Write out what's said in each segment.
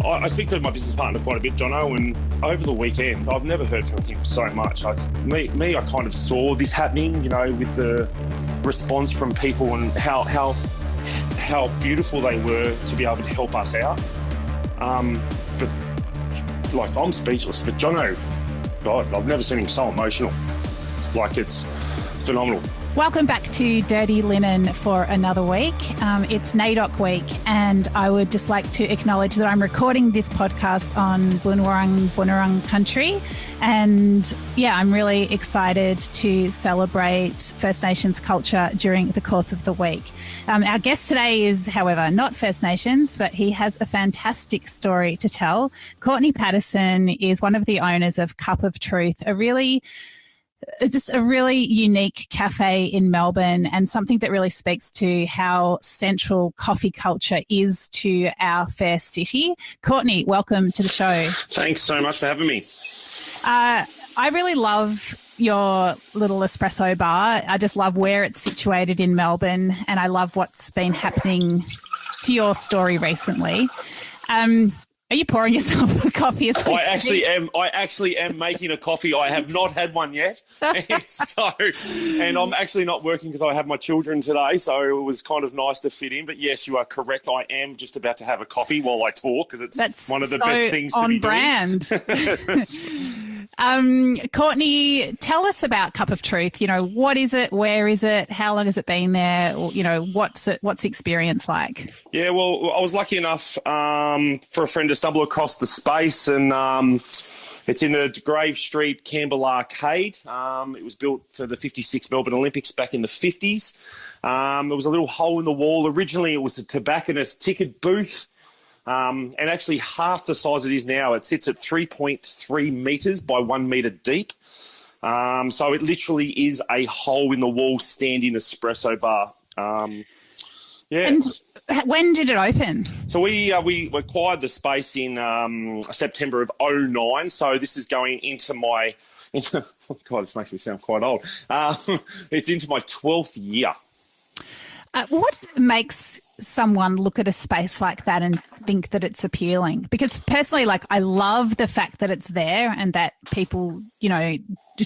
I speak to my business partner quite a bit, Jono, and over the weekend, I've never heard from him so much. I kind of saw this happening, with the response from people and how beautiful they were to be able to help us out. But I'm speechless. But Jono, God, I've never seen him so emotional. It's phenomenal. Welcome back to Dirty Linen for another week. It's NAIDOC week, and I would just like to acknowledge that I'm recording this podcast on Bunurong country. And yeah, I'm really excited to celebrate First Nations culture during the course of the week. Our guest today is, however, not First Nations, but he has a fantastic story to tell. Courtney Patterson is one of the owners of Cup of Truth, just a really unique cafe in Melbourne, and something that really speaks to how central coffee culture is to our fair city. Courtney, welcome to the show. Thanks so much for having me. I really love your little espresso bar. I just love where it's situated in Melbourne, and I love what's been happening to your story recently. Are you pouring yourself a coffee as we speak? I actually am making a coffee. I have not had one yet. And I'm actually not working because I have my children today, so it was kind of nice to fit in. But yes, you are correct. I am just about to have a coffee while I talk, because it's one of the best things to be doing. Courtney, tell us about Cup of Truth. What is it? Where is it? How long has it been there? What's the experience like? Yeah, well, I was lucky enough for a friend to stumble across the space, and it's in the Grave Street Campbell Arcade. It was built for the 56 Melbourne Olympics back in the 50s. There was a little hole in the wall. Originally, it was a tobacconist ticket booth. And actually half the size it is now. It sits at 3.3 metres by 1 metre deep. So it literally is a hole in the wall standing espresso bar. Yeah. And when did it open? So we acquired the space in September of 2009. So this is going into my God, this makes me sound quite old. It's into my 12th year. What makes someone look at a space like that and think that it's appealing? Because personally, I love the fact that it's there and that people,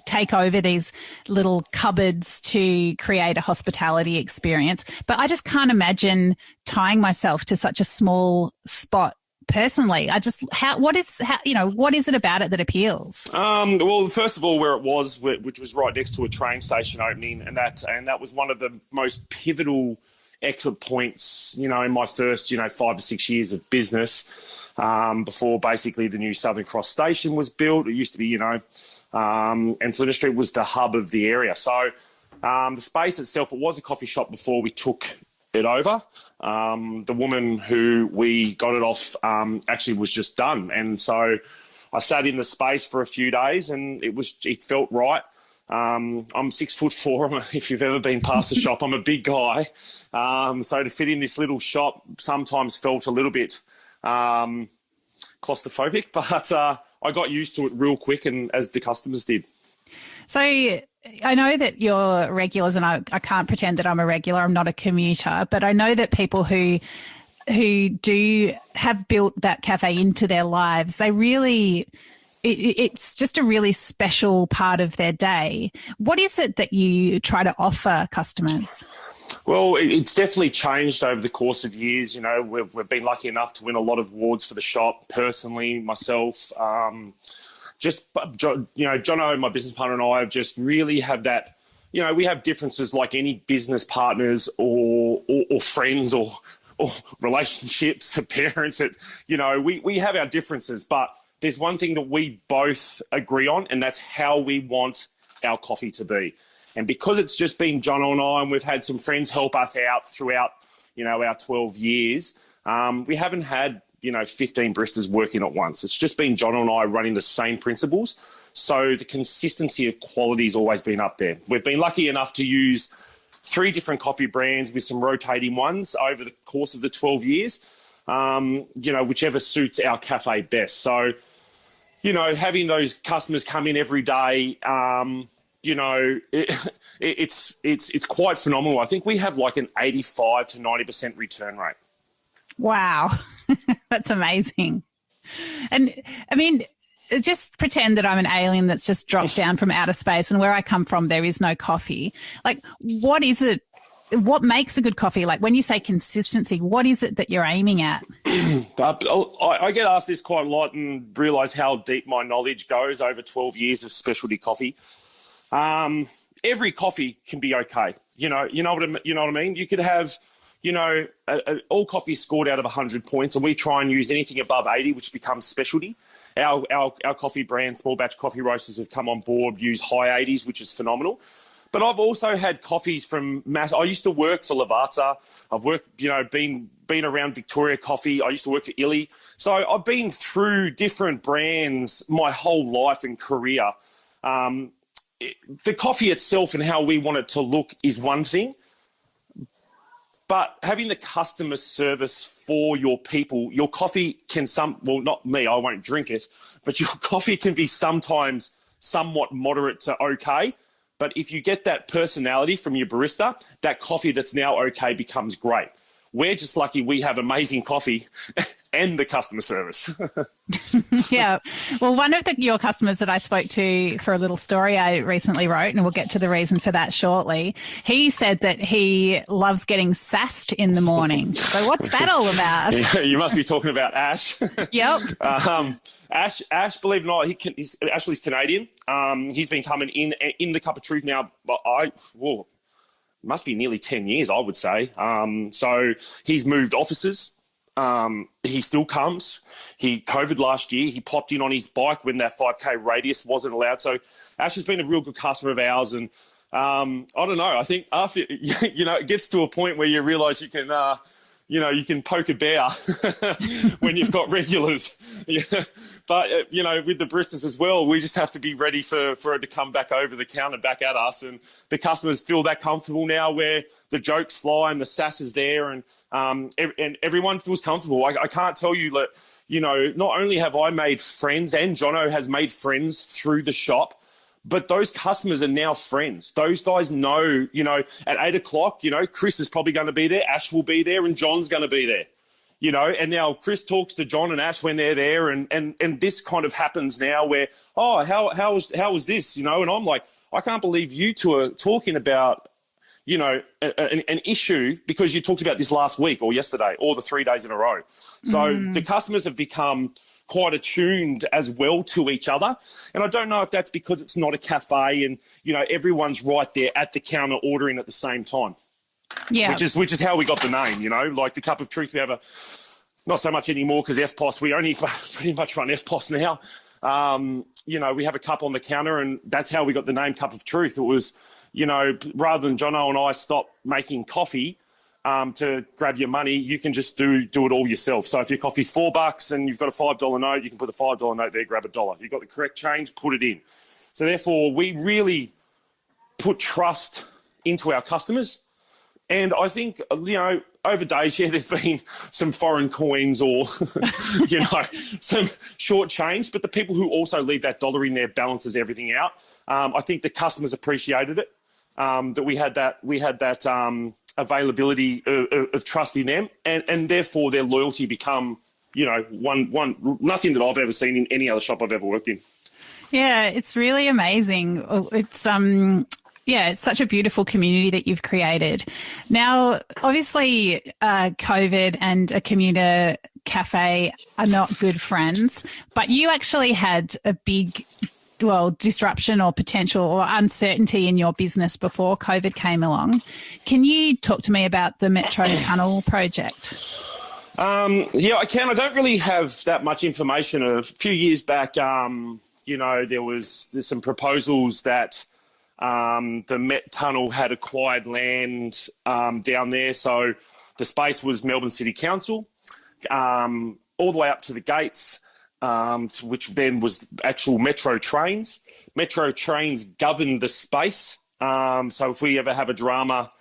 take over these little cupboards to create a hospitality experience. But I just can't imagine tying myself to such a small spot. Personally, what is it about it that appeals? Well, first of all, where it was, which was right next to a train station opening, and that was one of the most pivotal exit points, in my first, 5 or 6 years of business, before basically the new Southern Cross station was built. It used to be, and Flinders Street was the hub of the area. So the space itself, it was a coffee shop before we took it over. The woman who we got it off actually was just done, and so I sat in the space for a few days, and it felt right. I'm 6'4". If you've ever been past the shop, I'm a big guy, so to fit in this little shop sometimes felt a little bit claustrophobic, but I got used to it real quick, and as the customers did. So I know that you're regulars, and I can't pretend that I'm a regular. I'm not a commuter, but I know that people who do have built that cafe into their lives, they really, it's just a really special part of their day. What is it that you try to offer customers? Well, it's definitely changed over the course of years. We've been lucky enough to win a lot of awards for the shop, personally, myself. Jono, my business partner, and I have just really have that, we have differences like any business partners or friends or relationships or parents that, we have our differences, but there's one thing that we both agree on, and that's how we want our coffee to be. And because it's just been Jono and I, and we've had some friends help us out throughout, our 12 years, we haven't had 15 baristas working at once. It's just been Jono and I running the same principles. So the consistency of quality has always been up there. We've been lucky enough to use 3 different coffee brands with some rotating ones over the course of the 12 years, whichever suits our cafe best. So, having those customers come in every day, it's quite phenomenal. I think we have like an 85 to 90% return rate. Wow. That's amazing. And I mean, just pretend that I'm an alien that's just dropped down from outer space, and where I come from, there is no coffee. Like, what is it? What makes a good coffee? Like, when you say consistency, what is it that you're aiming at? I get asked this quite a lot and realise how deep my knowledge goes over 12 years of specialty coffee. Every coffee can be okay. You know what I mean? You could have, all coffee scored out of 100 points, and we try and use anything above 80, which becomes specialty. Our coffee brand, Small Batch Coffee Roasters, have come on board, use high 80s, which is phenomenal. But I've also had coffees from I used to work for Lavazza. I've worked, been around Victoria Coffee. I used to work for Illy. So I've been through different brands my whole life and career. The coffee itself and how we want it to look is one thing. But having the customer service for your people, your coffee can not me, I won't drink it, but your coffee can be sometimes somewhat moderate to okay. But if you get that personality from your barista, that coffee that's now okay becomes great. We're just lucky we have amazing coffee and the customer service. Yeah. Well, one of your customers that I spoke to for a little story I recently wrote, and we'll get to the reason for that shortly, he said that he loves getting sassed in the morning. So what's that all about? Yeah, you must be talking about Ash. Yep. Ash, believe it or not, Ashley's Canadian. He's been coming in the Cup of Truth now. Must be nearly 10 years, I would say. So he's moved offices. He still comes. COVID last year. He popped in on his bike when that 5K radius wasn't allowed. So Ash has been a real good customer of ours. And I don't know. I think after, it gets to a point where you realise you can, you can poke a bear when you've got regulars. Yeah. But, with the baristas as well, we just have to be ready for it to come back over the counter, back at us. And the customers feel that comfortable now where the jokes fly and the sass is there and everyone feels comfortable. I can't tell you that, not only have I made friends and Jono has made friends through the shop, but those customers are now friends. Those guys know, at 8 o'clock, Chris is probably going to be there, Ash will be there, and John's going to be there. And now Chris talks to John and Ash when they're there, and this kind of happens now where, how was this? And I'm like, I can't believe you two are talking about, an issue because you talked about this last week or yesterday or the 3 days in a row. So the customers have become quite attuned as well to each other. And I don't know if that's because it's not a cafe and, everyone's right there at the counter ordering at the same time. Yeah. Which is how we got the name, like the Cup of Truth. We have not so much anymore because FPOS, we only pretty much run FPOS now. We have a cup on the counter and that's how we got the name Cup of Truth. It was, rather than Jono and I stop making coffee to grab your money, you can just do it all yourself. So if your coffee's $4 and you've got a $5 note, you can put a $5 note there, grab $1. You've got the correct change, put it in. So therefore, we really put trust into our customers. And I think, over days, there's been some foreign coins or, some short change. But the people who also leave that dollar in there balances everything out. I think the customers appreciated it, that we had that availability of trust in them. And therefore, their loyalty become, nothing that I've ever seen in any other shop I've ever worked in. Yeah, it's really amazing. It's such a beautiful community that you've created. Now, obviously, COVID and a commuter cafe are not good friends, but you actually had a big, disruption or potential or uncertainty in your business before COVID came along. Can you talk to me about the Metro Tunnel project? Yeah, I can. I don't really have that much information. A few years back, there's some proposals that the Met Tunnel had acquired land down there. So the space was Melbourne City Council, all the way up to the gates, which then was actual Metro Trains. Metro Trains govern the space. So if we ever have a drama,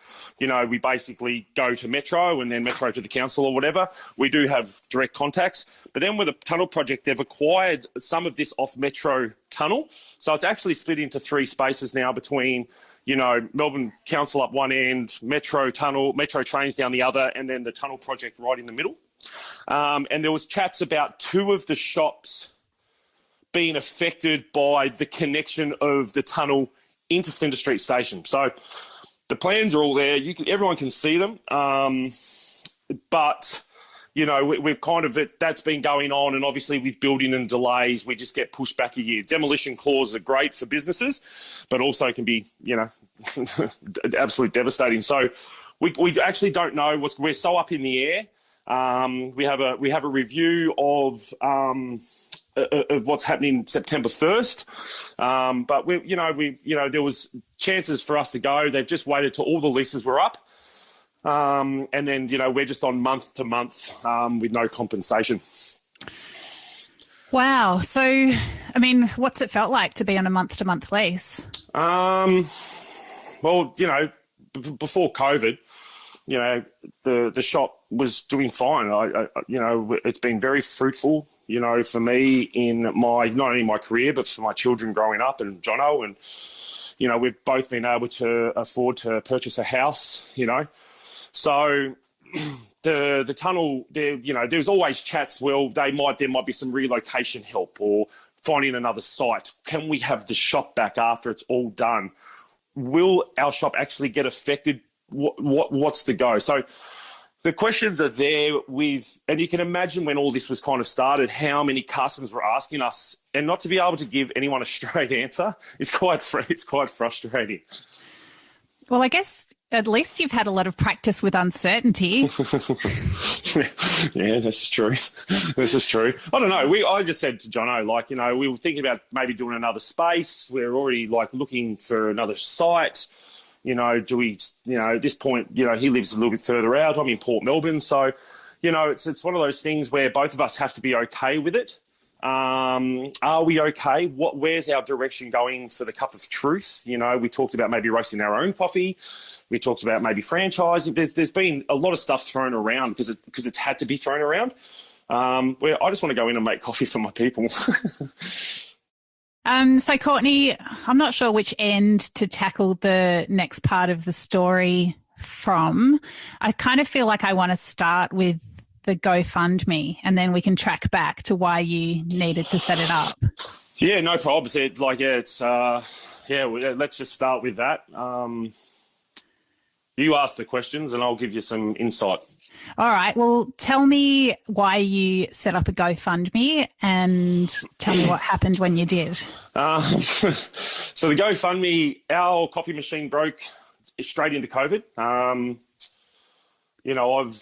we basically go to Metro and then Metro to the council or whatever. We do have direct contacts. But then with the tunnel project, they've acquired some of this off Metro Tunnel. So it's actually split into 3 spaces now between, Melbourne Council up one end, Metro Tunnel, Metro Trains down the other, and then the tunnel project right in the middle. And there was chats about two of the shops being affected by the connection of the tunnel into Flinders Street Station. So the plans are all there. Everyone can see them. But, you know, we've kind of, that's been going on. And obviously with building and delays, we just get pushed back a year. Demolition clauses are great for businesses, but also can be, you know, absolutely devastating. So we actually don't know we're so up in the air. We have a review of what's happening September 1st. But there was chances for us to go. They've just waited till all the leases were up. And then, you know, we're just on month to month with no compensation. Wow. So, I mean, what's it felt like to be on a month to month lease? Well, you know, before COVID, you know, the shop was doing fine. You know, it's been very fruitful, you know, for me in not only my career, but for my children growing up and Jono. And, you know, we've both been able to afford to purchase a house, you know. So the tunnel, you know, there's always chats. Well, there might be some relocation help or finding another site. Can we have the shop back after it's all done? Will our shop actually get affected? What's the go? So the questions are there and you can imagine when all this was kind of started, how many customers were asking us, and not to be able to give anyone a straight answer is quite frustrating. Well, I guess at least you've had a lot of practice with uncertainty. Yeah, that's true. This is true. I don't know. I just said to Jono, like, you know, we were thinking about maybe doing another space. We're already like looking for another site. You know, at this point, you know, he lives a little bit further out. I'm in Port Melbourne. So, you know, it's one of those things where both of us have to be okay with it. Are we okay? Where's our direction going for the cup of truth? You know, we talked about maybe roasting our own coffee. We talked about maybe franchising. There's been a lot of stuff thrown around because it's had to be thrown around. Where I just want to go in and make coffee for my people. So Courtney, I'm not sure which end to tackle the next part of the story from. I kind of feel like I want to start with the GoFundMe, and then we can track back to why you needed to set it up. Yeah, no problems. Let's just start with that. You ask the questions and I'll give you some insight. All right. Well, tell me why you set up a GoFundMe and tell me what happened when you did. So the GoFundMe, our coffee machine broke straight into COVID. You know,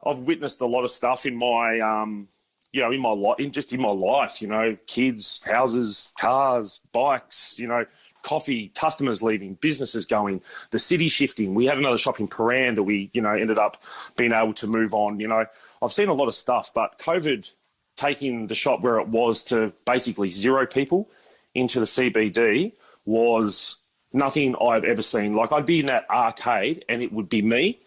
I've witnessed a lot of stuff in my, in my life, you know, kids, houses, cars, bikes, you know, coffee, customers leaving, businesses going, the city shifting. We had another shop in Paran that we, you know, ended up being able to move on. You know, I've seen a lot of stuff, but COVID taking the shop where it was to basically 0 people into the CBD was nothing I've ever seen. Like, I'd be in that arcade and it would be me,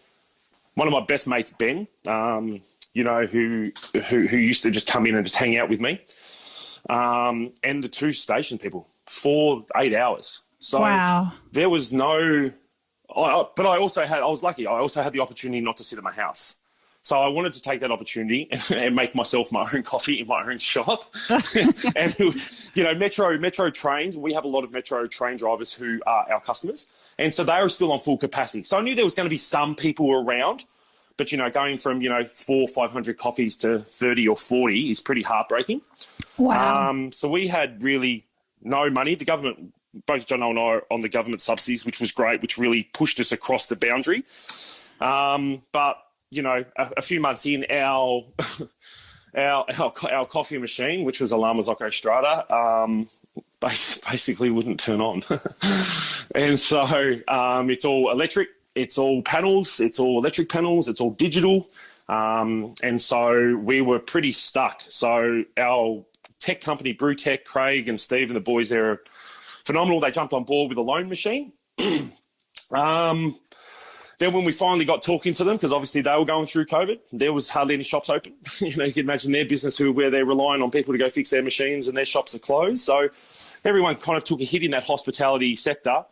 one of my best mates, Ben, you know, who used to just come in and just hang out with me, and the 2 station people for 8 hours. So wow. There was no, but I was lucky. I also had the opportunity not to sit at my house. So I wanted to take that opportunity and make myself my own coffee in my own shop. And, you know, Metro trains, we have a lot of Metro train drivers who are our customers. And so they were still on full capacity. So I knew there was going to be some people around, but, you know, going from, you know, 400 or 500 coffees to 30 or 40 is pretty heartbreaking. Wow. So we had really no money. The government, both Jono and I are on the government subsidies, which was great, which really pushed us across the boundary. But, you know, a few months in, our coffee machine, which was a La Marzocco Strata, basically wouldn't turn on. And so it's all electric, it's all panels, it's all electric panels, it's all digital. And so we were pretty stuck. So our tech company, Brewtech, Craig and Steve and the boys there are phenomenal. They jumped on board with a loan machine. Then when we finally got talking to them, because obviously they were going through COVID, there was hardly any shops open. You know, you can imagine their business where they're relying on people to go fix their machines and their shops are closed. So everyone kind of took a hit in that hospitality sector.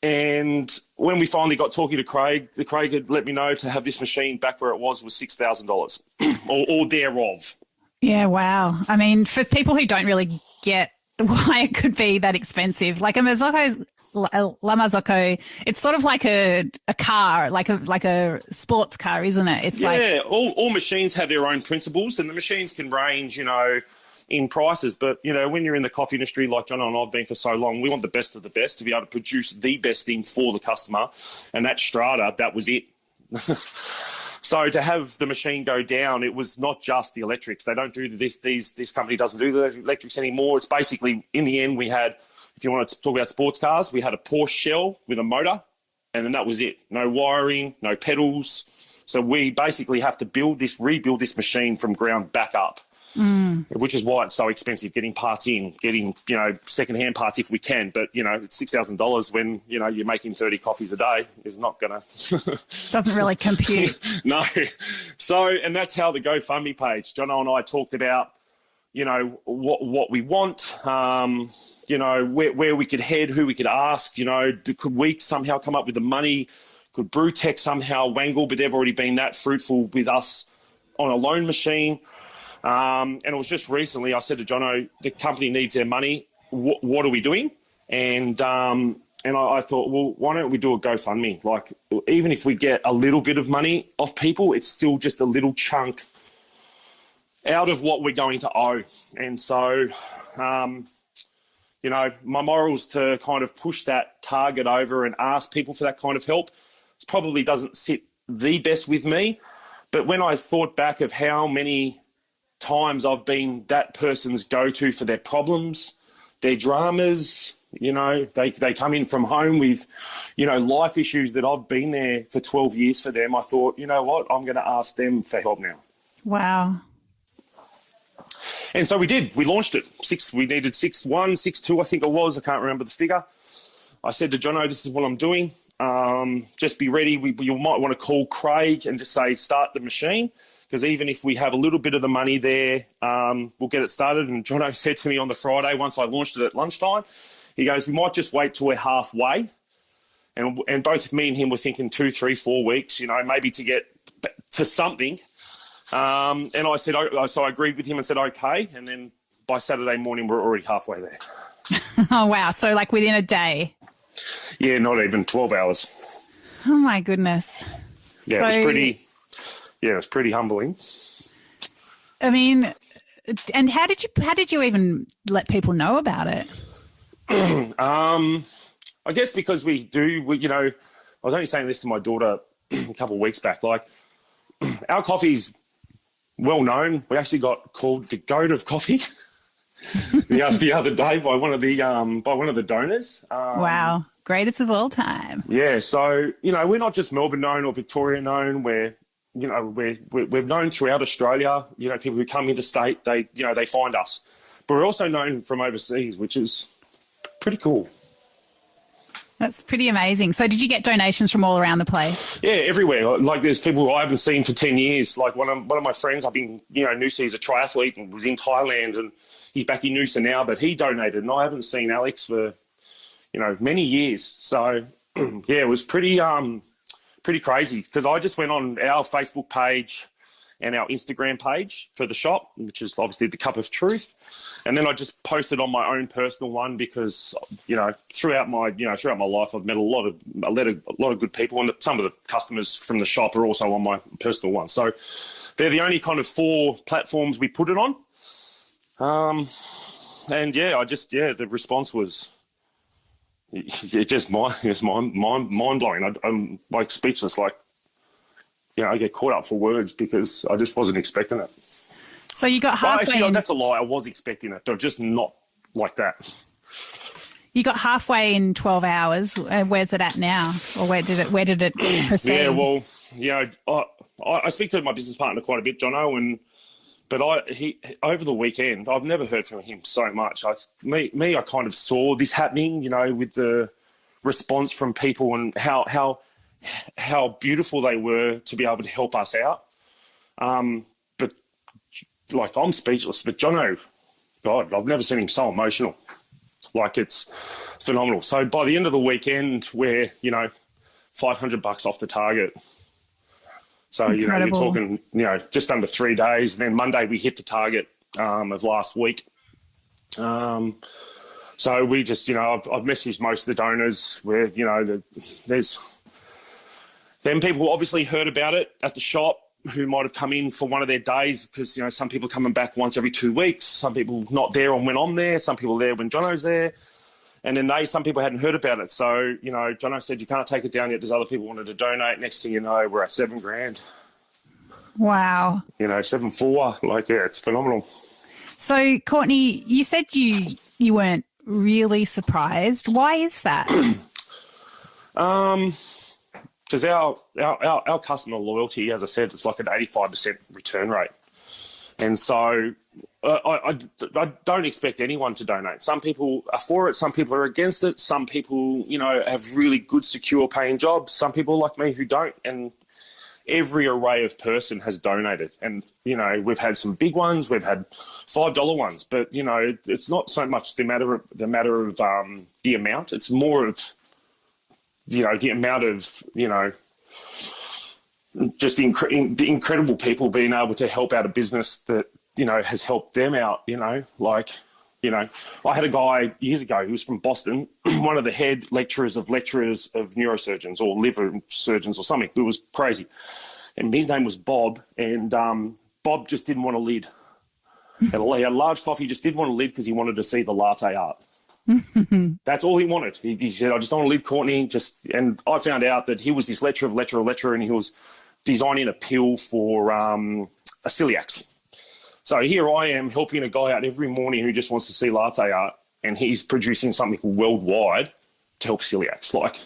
And when we finally got talking to Craig, Craig had let me know to have this machine back where it was $6,000 or thereof. Yeah, wow. I mean, for people who don't really get why it could be that expensive, like a La Marzocco, it's sort of like a car, like a sports car, isn't it? It's all machines have their own principles, and the machines can range, in prices. But, when you're in the coffee industry like John and I've been for so long, we want the best of the best to be able to produce the best thing for the customer. And that Strata, that was it. So to have the machine go down, it was not just the electrics. They don't do this. This company doesn't do the electrics anymore. It's basically, in the end, we had, if you want to talk about sports cars, we had a Porsche shell with a motor, and then that was it. No wiring, no pedals. So we basically have to rebuild this machine from ground back up. Which is why it's so expensive getting parts in, getting, second-hand parts if we can. But, it's $6,000 when, you're making 30 coffees a day is not going to... Doesn't really compute. No. So, and that's how the GoFundMe page, Jono and I talked about, what we want, where we could head, who we could ask, could we somehow come up with the money? Could Brewtech somehow wangle, but they've already been that fruitful with us on a loan machine. And it was just recently I said to Jono, the company needs their money. What are we doing? And I thought, well, why don't we do a GoFundMe? Like, even if we get a little bit of money off people, it's still just a little chunk out of what we're going to owe. And so, my morals to kind of push that target over and ask people for that kind of help, it probably doesn't sit the best with me. But when I thought back of how many times I've been that person's go-to for their problems, their dramas, they come in from home with, life issues that I've been there for 12 years for them. I thought, you know what, I'm going to ask them for help now. Wow. And so we did. We launched it. We needed 6.1, 6.2, I think it was. I can't remember the figure. I said to Jono, this is what I'm doing. Just be ready. You might want to call Craig and just say, start the machine. Because even if we have a little bit of the money there, we'll get it started. And Jono said to me on the Friday, once I launched it at lunchtime, he goes, we might just wait till we're halfway. And both me and him were thinking 2, 3, 4 weeks, maybe to get to something. And I said, so I agreed with him and said, okay. And then by Saturday morning, we're already halfway there. Oh, wow. So like within a day? Yeah, not even 12 hours. Oh, my goodness. Yeah, it was pretty humbling. I mean, and how did you even let people know about it? I guess because I was only saying this to my daughter a couple of weeks back, like our coffee's well known. We actually got called the goat of coffee the other day by one of the donors. Wow. Greatest of all time. Yeah. So, we're not just Melbourne known or Victoria known. We're known throughout Australia. People who come interstate, they find us. But we're also known from overseas, which is pretty cool. That's pretty amazing. So did you get donations from all around the place? Yeah, everywhere. Like there's people who I haven't seen for 10 years. Like one of my friends up in, Noosa, he's a triathlete and was in Thailand and he's back in Noosa now, but he donated and I haven't seen Alex for, many years. So, yeah, it was pretty crazy because I just went on our Facebook page and our Instagram page for the shop, which is obviously the Cup of Truth. And then I just posted on my own personal one because, throughout my life, I've met a lot of good people, and some of the customers from the shop are also on my personal one. So they're the only kind of 4 platforms we put it on. And yeah, the response was, it's just mind blowing. I'm like speechless, like, I get caught up for words because I just wasn't expecting it. So you got halfway. Actually, that's a lie. I was expecting it, but just not like that. You got halfway in 12 hours. Where's it at now, or where did it proceed? Yeah, well, I speak to my business partner quite a bit, Jono, but over the weekend, I've never heard from him so much. I kind of saw this happening, with the response from people and how beautiful they were to be able to help us out. But like, I'm speechless. But Jono, God, I've never seen him so emotional. Like, it's phenomenal. So by the end of the weekend, we're, you know, $500 off the target. So, you know, you're talking, you know, just under 3 days. And then Monday we hit the target of last week. So we just, you know, I've messaged most of the donors where, you know, there's then people obviously heard about it at the shop who might have come in for one of their days because, you know, some people coming back once every 2 weeks, some people not there when I'm there, some people there when Jono's there. And then some people hadn't heard about it. So, you know, Jono said, you can't take it down yet. There's other people wanted to donate. Next thing you know, we're at $7,000. Wow. You know, 7.4. Like, yeah, it's phenomenal. So, Courtney, you said you weren't really surprised. Why is that? Because our customer loyalty, as I said, it's like an 85% return rate. And so I don't expect anyone to donate. Some people are for it. Some people are against it. Some people, you know, have really good, secure paying jobs. Some people like me who don't. And every array of person has donated. And, you know, we've had some big ones. We've had $5 ones. But, you know, it's not so much the matter of the amount. It's more of, you know, the amount of, you know, just the incredible people being able to help out a business that, you know, has helped them out, you know. Like, you know, I had a guy years ago who was from Boston, one of the head lecturers of neurosurgeons or liver surgeons or something. It was crazy. And his name was Bob, and Bob just didn't want a lid. He had a large coffee, just didn't want a lid because he wanted to see the latte art. That's all he wanted. He said, I just don't want to leave Courtney. And I found out that he was this lecturer, and he was designing a pill for celiacs. So here I am helping a guy out every morning who just wants to see latte art, and he's producing something worldwide to help celiacs. Like,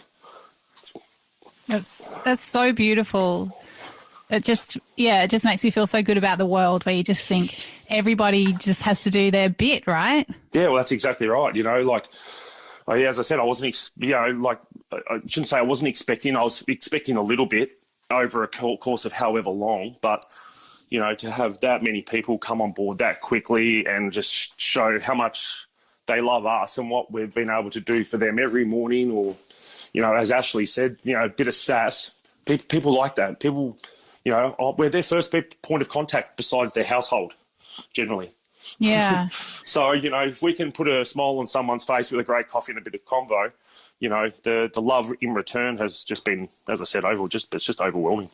that's so beautiful. It just makes me feel so good about the world where you just think everybody just has to do their bit, right? Yeah, well, that's exactly right. You know, like, as I said, I wasn't, I shouldn't say I wasn't expecting. I was expecting a little bit over a course of however long, but, you know, to have that many people come on board that quickly and just show how much they love us and what we've been able to do for them every morning, or, you know, as Ashley said, you know, a bit of sass. People like that. People, you know, we're their first point of contact besides their household, generally. Yeah. So, you know, if we can put a smile on someone's face with a great coffee and a bit of convo, you know, the love in return has just been, as I said, it's just overwhelming.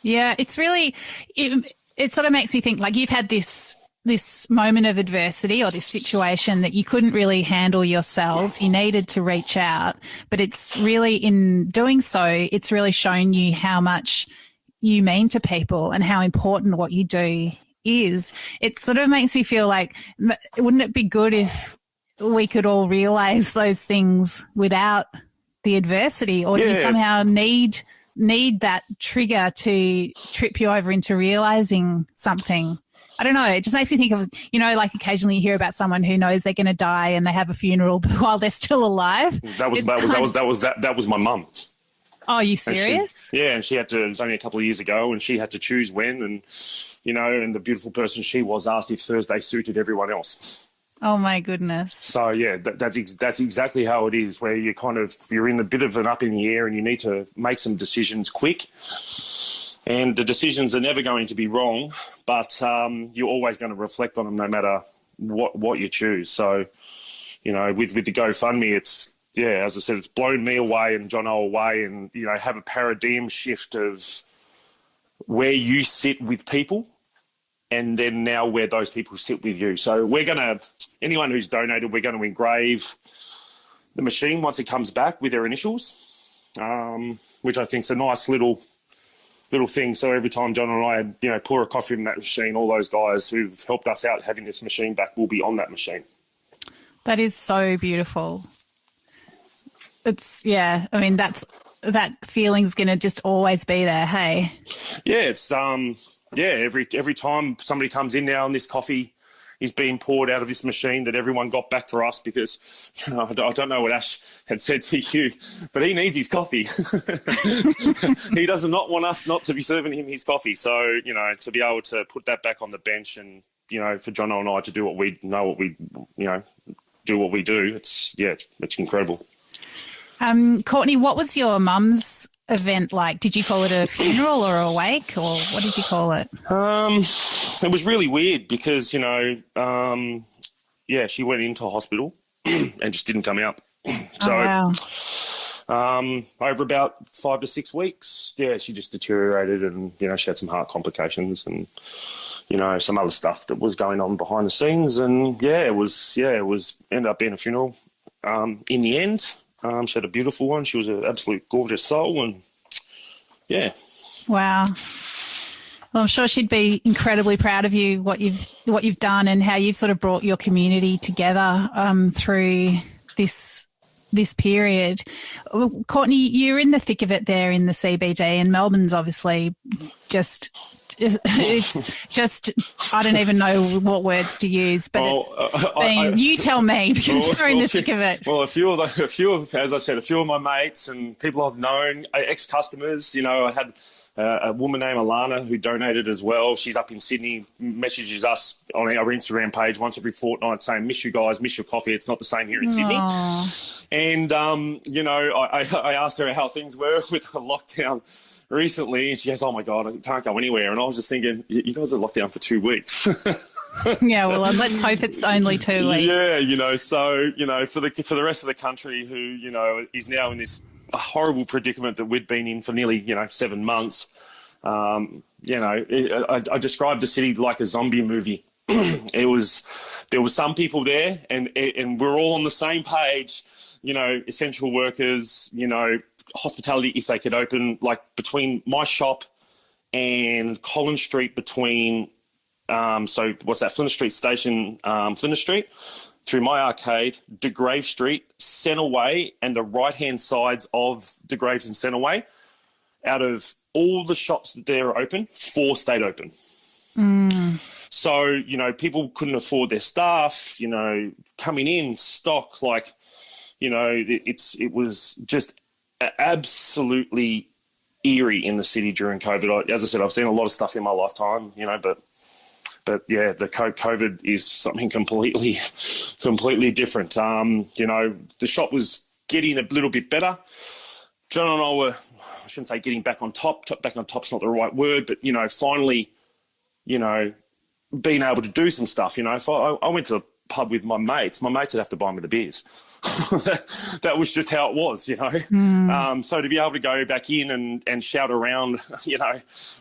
Yeah, it's really, it sort of makes me think, like, you've had this moment of adversity or this situation that you couldn't really handle yourselves. You needed to reach out, but it's really, in doing so, it's really shown you how much you mean to people and how important what you do is. It sort of makes me feel like, wouldn't it be good if we could all realise those things without the adversity, or do you somehow need that trigger to trip you over into realising something? I don't know. It just makes me think of, you know, like occasionally you hear about someone who knows they're going to die and they have a funeral while they're still alive. That was my mum. Oh, are you serious? And she had to, it was only a couple of years ago, and she had to choose when, and, you know, and the beautiful person she was asked if Thursday suited everyone else. Oh my goodness. So yeah, that's exactly how it is, where you're in a bit of an up in the air and you need to make some decisions quick. And the decisions are never going to be wrong, but you're always going to reflect on them no matter what you choose. So, you know, with the GoFundMe, it's, as I said, it's blown me away and Jono away, and, you know, have a paradigm shift of where you sit with people and then now where those people sit with you. So anyone who's donated, we're going to engrave the machine once it comes back with their initials, which I think is a nice little thing. So every time John and I, you know, pour a coffee in that machine, all those guys who've helped us out having this machine back will be on that machine. That is so beautiful. It's, I mean, that feeling's going to just always be there, hey? Yeah, it's, every time somebody comes in now and this coffee is being poured out of this machine that everyone got back for us, because, you know, I don't know what Ash had said to you, but he needs his coffee. He does not want us not to be serving him his coffee. So, you know, to be able to put that back on the bench and, you know, for Jono and I to do what we do what we do. It's incredible. Courtney, what was your mum's event like? Did you call it a funeral or a wake, or what did you call it? It was really weird because, she went into hospital and just didn't come out. So, over about 5 to 6 weeks, she just deteriorated, and, she had some heart complications and, some other stuff that was going on behind the scenes. And it was ended up being a funeral. In the end, she had a beautiful one. She was an absolute gorgeous soul, and Wow. Well, I'm sure she'd be incredibly proud of you, what you've done and how you've sort of brought your community together through this period. Courtney, you're in the thick of it there in the CBD, and Melbourne's obviously it's just, I don't even know what words to use, but you tell me, because you're in the thick of it. Well, a few of, as I said, a few of my mates and people I've known, ex-customers, I had a woman named Alana who donated as well. She's up in Sydney, messages us on our Instagram page once every fortnight saying, miss you guys, miss your coffee. It's not the same here in Sydney. And, I asked her how things were with the lockdown recently, and she goes, oh, my God, I can't go anywhere. And I was just thinking, you guys are locked down for 2 weeks. Yeah, well, let's hope it's only 2 weeks. Yeah, so, for the rest of the country who, is now in this horrible predicament that we'd been in for nearly, 7 months, I described the city like a zombie movie. There was some people there, and we're all on the same page, essential workers, hospitality, if they could open, like between my shop and Collins Street, between, Flinders Street Station, Flinders Street, through my arcade, De Grave Street, Centreway, and the right-hand sides of De Graves and Centreway, out of all the shops that are open, 4 stayed open. So, people couldn't afford their staff, coming in, stock, it was just absolutely eerie in the city during COVID. As I said, I've seen a lot of stuff in my lifetime, but yeah, the COVID is something completely different. The shop was getting a little bit better. John and I were, I shouldn't say getting back on top. Back on top's not the right word, but finally, being able to do some stuff. If I went to a pub with my mates would have to buy me the beers. that was just how it was, So to be able to go back in and shout around,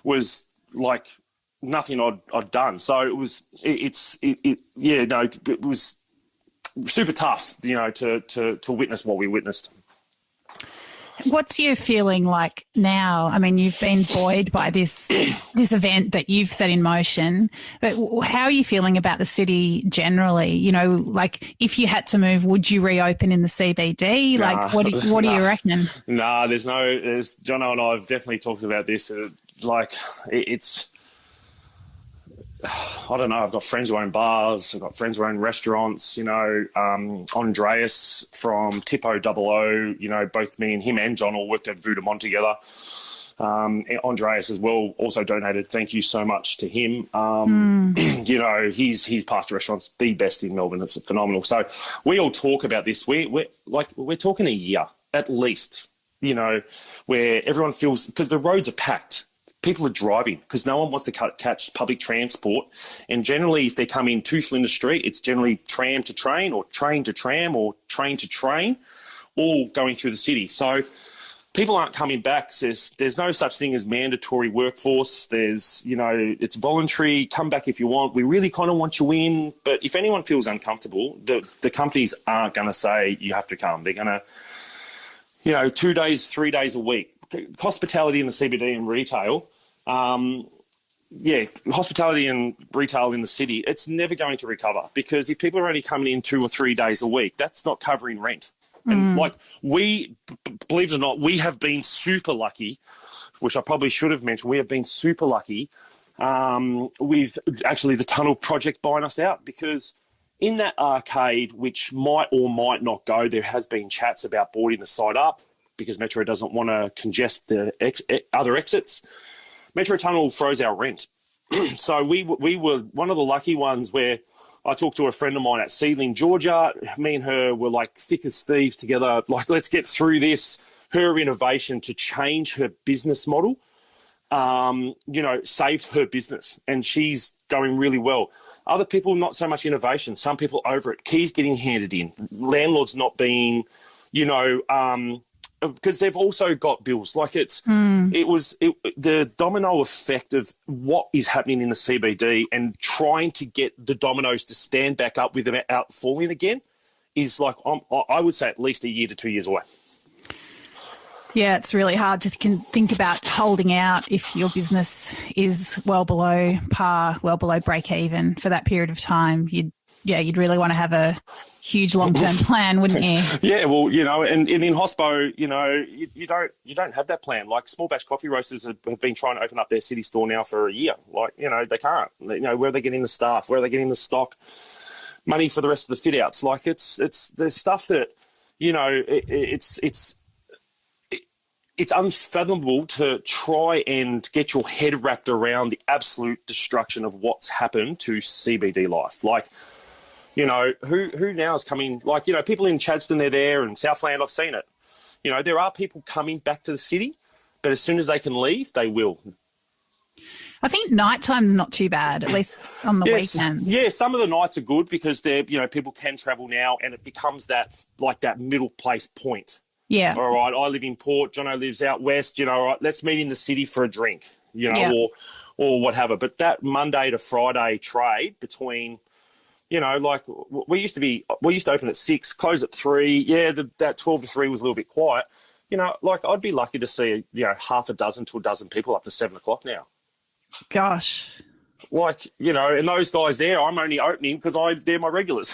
was like nothing I'd done. So it was super tough, to witness what we witnessed. What's your feeling like now? I mean, you've been buoyed by this event that you've set in motion, but how are you feeling about the city generally? If you had to move, would you reopen in the CBD? What do you reckon? There's Jono and I have definitely talked about this. It's, I don't know. I've got friends who own bars. I've got friends who own restaurants. Andreas from Tipo 00. Both me and him and John all worked at Voudemont together. Andreas as well also donated. Thank you so much to him. His pasta restaurant's the best in Melbourne. It's phenomenal. So we all talk about this. We're talking a year at least. Where everyone feels, because the roads are packed. People are driving because no one wants to catch public transport. And generally, if they come in to Flinders Street, it's generally tram to train or train to tram or train to train, all going through the city. So people aren't coming back. There's no such thing as mandatory workforce. It's voluntary. Come back if you want. We really kind of want you in. But if anyone feels uncomfortable, the companies aren't going to say you have to come. They're going to, 2 days, 3 days a week. Hospitality in the CBD and retail, hospitality and retail in the city, it's never going to recover, because if people are only coming in 2 or 3 days a week, that's not covering rent. And believe it or not, we have been super lucky, which I probably should have mentioned. We have been super lucky with actually the tunnel project buying us out, because in that arcade, which might or might not go, there has been chats about boarding the site up, because Metro doesn't want to congest the other exits. Metro Tunnel froze our rent. So we were one of the lucky ones where I talked to a friend of mine at Seedling, Georgia. Me and her were like thick as thieves together. Like, let's get through this. Her innovation to change her business model, saved her business, and she's going really well. Other people, not so much innovation. Some people over it. Keys getting handed in. Landlords not being, because they've also got bills. Like the domino effect of what is happening in the CBD and trying to get the dominoes to stand back up without falling again is like, I would say at least a year to 2 years away. Yeah, it's really hard to think about holding out if your business is well below par, well below break even for that period of time. You'd really want to have a huge long-term plan, wouldn't you? Yeah, well, and in hospo, you don't have that plan. Like small batch coffee roasters have been trying to open up their city store now for a year. Like, they can't. Where are they getting the staff? Where are they getting the stock? Money for the rest of the fit outs. Like there's stuff that, it's unfathomable to try and get your head wrapped around the absolute destruction of what's happened to CBD life. Like, who now is coming, like, people in Chadstone, they're there, and Southland, I've seen it. There are people coming back to the city, but as soon as they can leave, they will. I think nighttime's not too bad, at least on the weekends. Yeah, some of the nights are good because they're, people can travel now, and it becomes that middle place point. Yeah. All right, I live in Port, Jono lives out west, all right, let's meet in the city for a drink, or whatever. But that Monday to Friday trade between, we used to open at 6, close at 3. Yeah, that 12 to 3 was a little bit quiet. I'd be lucky to see, half a dozen to a dozen people up to 7 o'clock now. Gosh. And those guys there, I'm only opening because they're my regulars.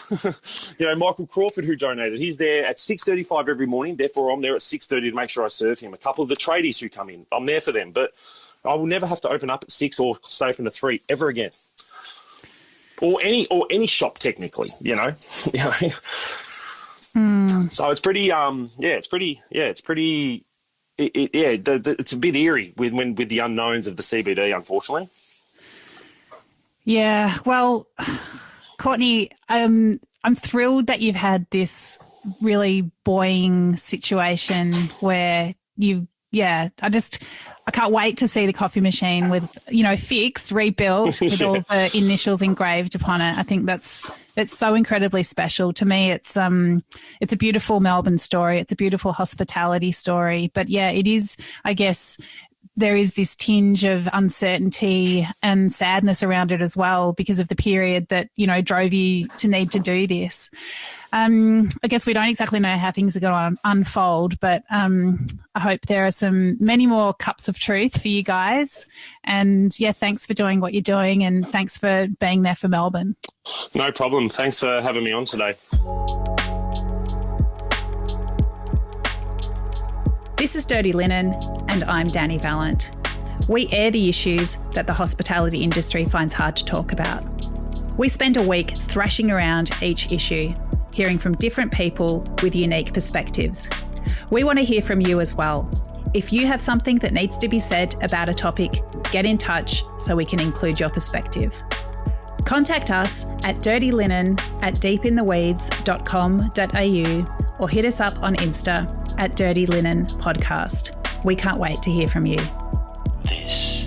Michael Crawford, who donated, he's there at 6:35 every morning. Therefore, I'm there at 6:30 to make sure I serve him. A couple of the tradies who come in, I'm there for them. But I will never have to open up at 6 or stay open to 3 ever again. Or any shop, technically, So it's pretty, it's a bit eerie with the unknowns of the CBD, unfortunately. Yeah, well, Courtney, I'm thrilled that you've had this really buoying situation where I can't wait to see the coffee machine with, fixed, rebuilt with all the initials engraved upon it. I think it's so incredibly special. To me, it's a beautiful Melbourne story. It's a beautiful hospitality story. But yeah, it is, I guess, there is this tinge of uncertainty and sadness around it as well because of the period that, drove you to need to do this. I guess we don't exactly know how things are going to unfold, but I hope there are many more cups of truth for you guys. And, yeah, thanks for doing what you're doing and thanks for being there for Melbourne. No problem. Thanks for having me on today. This is Dirty Linen, and I'm Dani Valent. We air the issues that the hospitality industry finds hard to talk about. We spend a week thrashing around each issue, hearing from different people with unique perspectives. We want to hear from you as well. If you have something that needs to be said about a topic, get in touch so we can include your perspective. Contact us at dirtyLinen@deepintheweeds.com.au or hit us up on Insta at Dirty Linen Podcast. We can't wait to hear from you. This